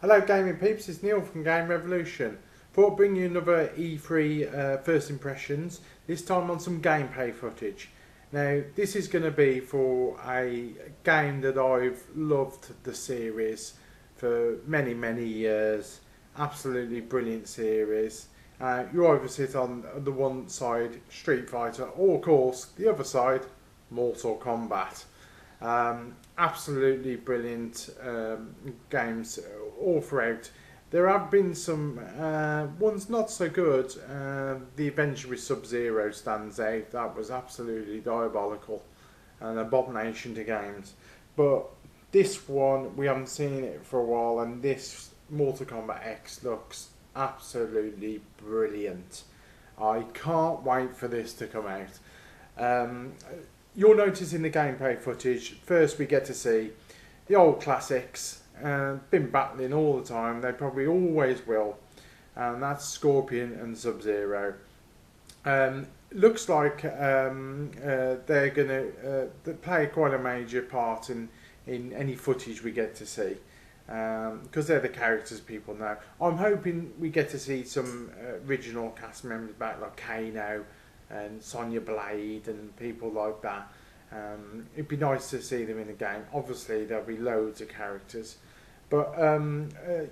Hello gaming peeps, it's Neil from Gamerevolution. Thought I'd bring you another E3 first impressions, this time on some gameplay footage. Now this is going to be for a game that I've loved the series for many years. Absolutely brilliant series. You either sit on the one side Street Fighter or of course the other side Mortal Kombat. Absolutely brilliant games all throughout. There have been some ones not so good. The Adventure with Sub-Zero stands out. That was absolutely diabolical, an abomination to games. But this one, we haven't seen it for a while, and this Mortal Kombat X looks absolutely brilliant. I can't wait for this to come out. You'll notice in the gameplay footage, first we get to see the old classics. Been battling all the time, they probably always will, and that's Scorpion and Sub-Zero. Looks like they're going to play quite a major part in any footage we get to see, because they're the characters people know. I'm hoping we get to see some original cast members back, like Kano and Sonya Blade and people like that. It'd be nice to see them in the game. Obviously there'll be loads of characters, but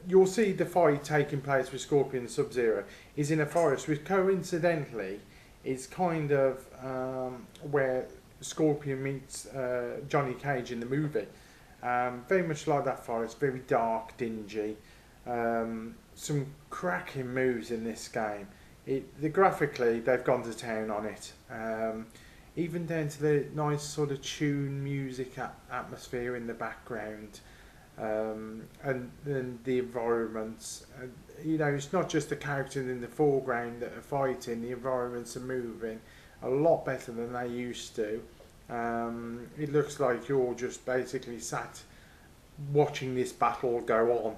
you'll see the fight taking place with Scorpion and Sub-Zero is in a forest, which coincidentally is kind of where Scorpion meets Johnny Cage in the movie. Very much like that forest, very dark, dingy. Some cracking moves in this game. Graphically, they've gone to town on it. Even down to the nice sort of tune music atmosphere in the background, and the environments. You know, it's not just the characters in the foreground that are fighting. The environments are moving a lot better than they used to. It looks like you're just basically sat watching this battle go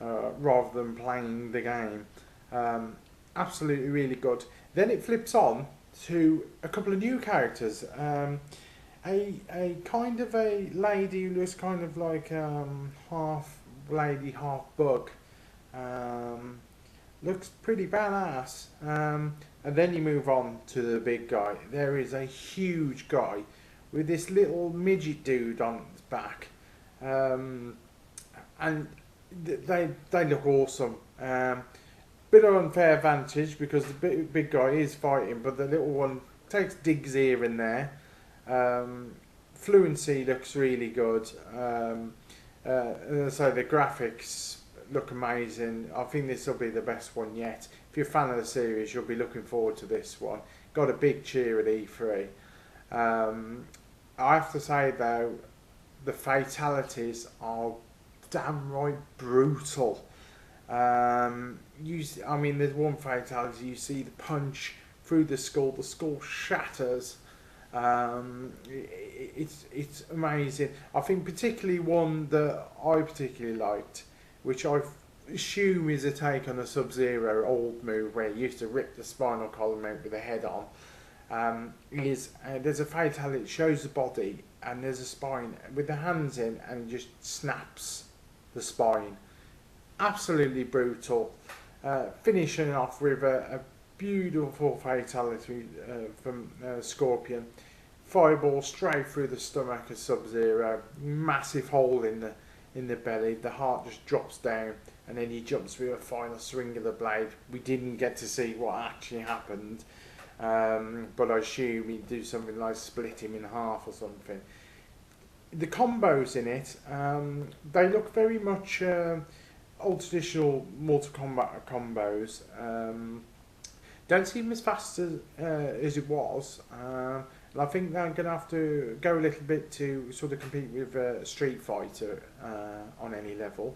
on, rather than playing the game. Absolutely really good. Then it flips on to a couple of new characters. A kind of a lady who looks kind of like half lady, half bug. Looks pretty badass. And then you move on to the big guy. There is a huge guy with this little midget dude on his back. And they look awesome. Bit of unfair advantage because the big guy is fighting, but the little one takes digs here and there. Fluency looks really good. So the graphics look amazing. I think this will be the best one yet. If you're a fan of the series, you'll be looking forward to this one. Got a big cheer at E3. I have to say though, the fatalities are damn right brutal. I mean, there's one fatality. You see the punch through the skull shatters. It's amazing. I think particularly one that I particularly liked, which I assume is a take on a Sub-Zero old move where he used to rip the spinal column out with the head on, is there's a fatality that shows the body and there's a spine with the hands in and just snaps the spine. Absolutely brutal. Finishing off with a beautiful fatality from Scorpion. Fireball straight through the stomach of Sub-Zero. Massive hole in the belly. The heart just drops down, and then he jumps with a final swing of the blade. We didn't get to see what actually happened, but I assume he'd do something like split him in half or something. The combos in it, they look very much old traditional Mortal Kombat combos. Don't seem as fast as it was, and I think they're going to have to go a little bit to sort of compete with Street Fighter on any level,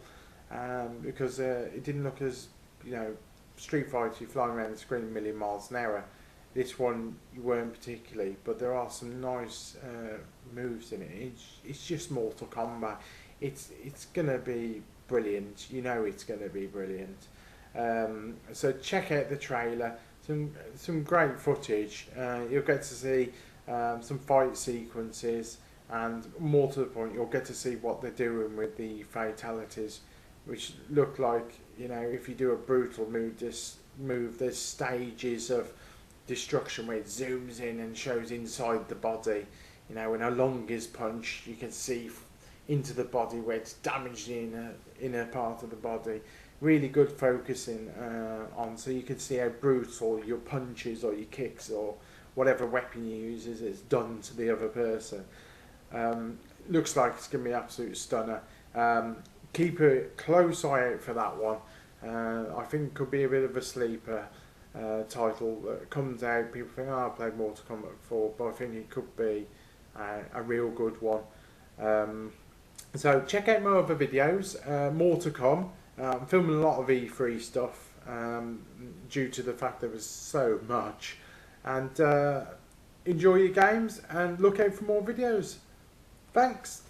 because it didn't look as, you know, Street Fighter, you're flying around the screen a million miles an hour. This one you weren't particularly, but there are some nice moves in it. It's just Mortal Kombat. It's going to be brilliant. You know it's going to be brilliant. So check out the trailer. Some great footage. You'll get to see some fight sequences, and more to the point, you'll get to see what they're doing with the fatalities. which look like, you know, if you do a brutal move, there's stages of destruction where it zooms in and shows inside the body. You know, in a longest punch, you can see into the body where it's damaged in inner part of the body. Really good focusing on, so you can see how brutal your punches or your kicks or whatever weapon you use is done to the other person. Looks like it's going to be an absolute stunner. Keep a close eye out for that one. I think it could be a bit of a sleeper title that comes out. People think, oh, I played Mortal Kombat 4, but I think it could be a real good one. So check out my other videos, more to come. I'm filming a lot of E3 stuff due to the fact there was so much. And enjoy your games and look out for more videos. Thanks.